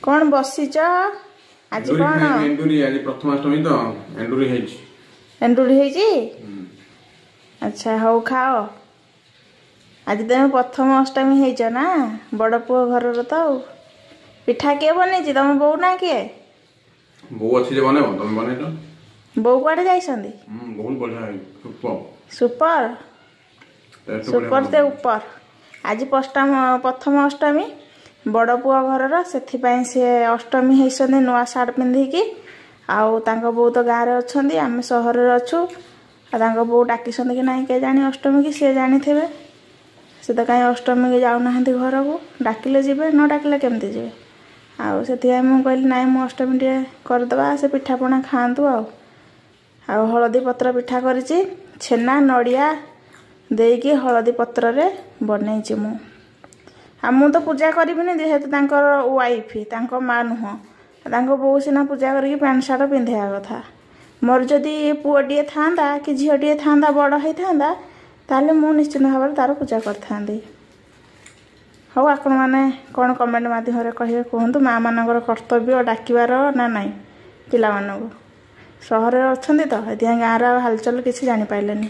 कौन बसीच आज कौन एंडुरी आज प्रथमाष्टमी तो एंडुरी हेजी एंडुरी हेजी अच्छा हौ खाओ आज तुम प्रथम अष्टमी हेज ना बड़ पुओ घर तो पिठा किए बन तुम बो ना किए बो अच्छी बने तुम बने तो बो कड़े जाइछंदी बहुत बढ़िया सुपर सुपर ते ऊपर आज प्रथम अष्टमी बड़ पुओ घर से अष्टमी होती नुआ सार्ट पिंधिकी आउ बो तो गाँव में अच्छा आम सहर अच्छु बो डाक कि ना के जानी अष्टमी की सी जानी थे से तो कहीं अष्टमी की जाऊना घर को डाकिले जीवे न डाकिले केमती जीवे आउ से कहली ना मु अष्टमी टे करदे से पिठापणा खातु आउ हलदी पत्र पिठा करिछि छेना नड़िया देकी हलदी पत्र रे बनई मु मु तो पूजा करी जेहेतु वाइफ माँ नुह बो सीना पूजा करके पैंट सार्ट पिंधा कथा मोर जदि पुओटे था कि झीटे था बड़ होता ताले मु निश्चित भाव में तार पूजा करी हाँ आपण मैंने कौन कमेंट माध्यम कहे कहतु माँ मान कर्तव्य डाकिबार ना नाई पिला सहर अच्छा तो गाँव हालचल किसी जानी पाइलेनी।